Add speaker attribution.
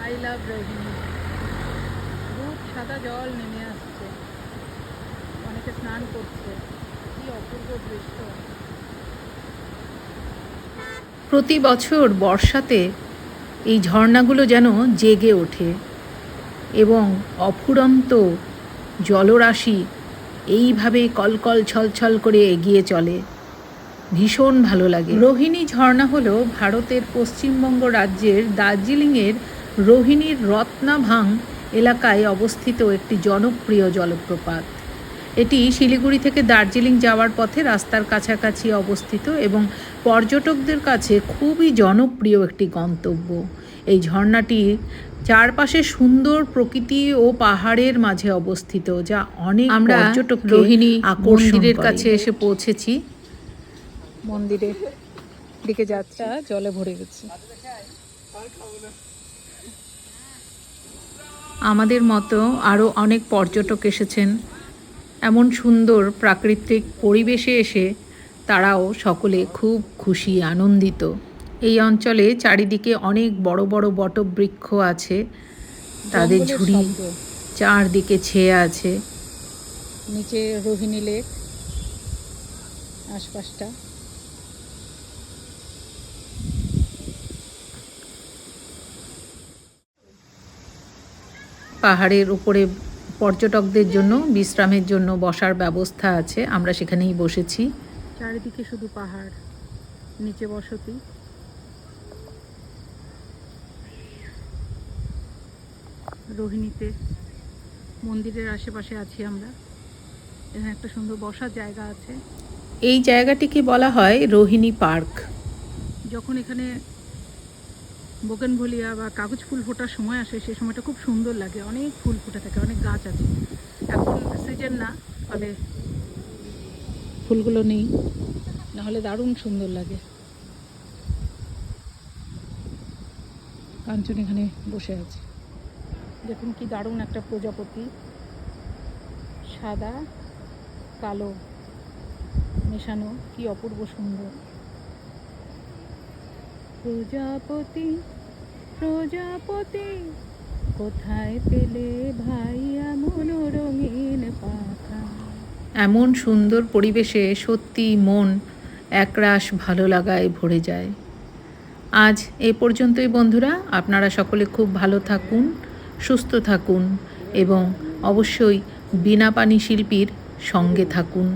Speaker 1: I love Rohini. রূপ সাদা জল নেমে আসছে, অনেকে স্নান করছে, কি অপূর্ব দৃশ্য।
Speaker 2: প্রতি বছর বর্ষাতে এই ঝর্ণাগুলো যেন জেগে ওঠে এবং অফুরন্ত জলরাশি এইভাবে কলকল ছলছল করে এগিয়ে চলে। ভীষণ ভালো লাগে। রোহিণী ঝর্ণা হলো ভারতের পশ্চিমবঙ্গ রাজ্যের দার্জিলিংয়ের রোহিণীর রত্নাভাং এলাকায় অবস্থিত একটি জনপ্রিয় জলপ্রপাত। এটি শিলিগুড়ি থেকে দার্জিলিং যাওয়ার পথে রাস্তার কাছাকাছি অবস্থিত এবং পর্যটকদের কাছে খুবই জনপ্রিয় একটি গন্তব্য। এই ঝর্ণাটি চারপাশে সুন্দর প্রকৃতি ও পাহাড়ের মাঝে অবস্থিত, যা অনেক পর্যটক রোহিণী মন্দিরের কাছে এসে পৌঁছেছি।
Speaker 1: মন্দিরের দিকে যাচ্ছে, জলে ভরে গেছে।
Speaker 2: আমাদের মতো আরও অনেক পর্যটক এসেছেন। এমন সুন্দর প্রাকৃতিক পরিবেশে এসে তারাও সকলে খুব খুশি, আনন্দিত। এই অঞ্চলে চারিদিকে অনেক বড় বড় বটবৃক্ষ আছে, তাদের ঝুড়ি চারদিকে ছেয়ে আছে।
Speaker 1: নিচে রোহিণী লেক, আশপাশটা
Speaker 2: পাহাড়ের উপরে পর্যটকদের জন্য বিশ্রামের জন্য বসার ব্যবস্থা আছে, আমরা সেখানেই বসেছি।
Speaker 1: চারিদিকে শুধু পাহাড়, নিচে বসতি। রোহিণীতে মন্দিরের আশেপাশে আছি আমরা। এখানে একটা সুন্দর বসার জায়গা আছে।
Speaker 2: এই জায়গাটিকে বলা হয় রোহিণী পার্ক।
Speaker 1: যখন এখানে বোগেনভেলিয়া বা কাগজ ফুল ফোটার সময় আসে, সেই সময়টা খুব সুন্দর লাগে। অনেক ফুল ফুটে থাকে, অনেক গাছ আছে। এখন সিজন না, ফলে ফুলগুলো নেই, নাহলে দারুণ সুন্দর লাগে। কাঞ্চন এখানে বসে আছে, দেখুন কি দারুণ একটা প্রজাপতি, সাদা কালো মেশানো, কি অপূর্ব সুন্দর। প্রজাপতি প্রজাপতি কোথায় পেলে ভাই এমন রঙিন পাখা।
Speaker 2: এমন সুন্দর পরিবেশে সত্যি মন একরাশ ভালো লাগায় ভরে যায়। আজ এ পর্যন্তই বন্ধুরা। আপনারা সকলে খুব ভালো থাকুন, সুস্থ থাকুন এবং অবশ্যই বীণাপাণি শিল্পীর সঙ্গে থাকুন।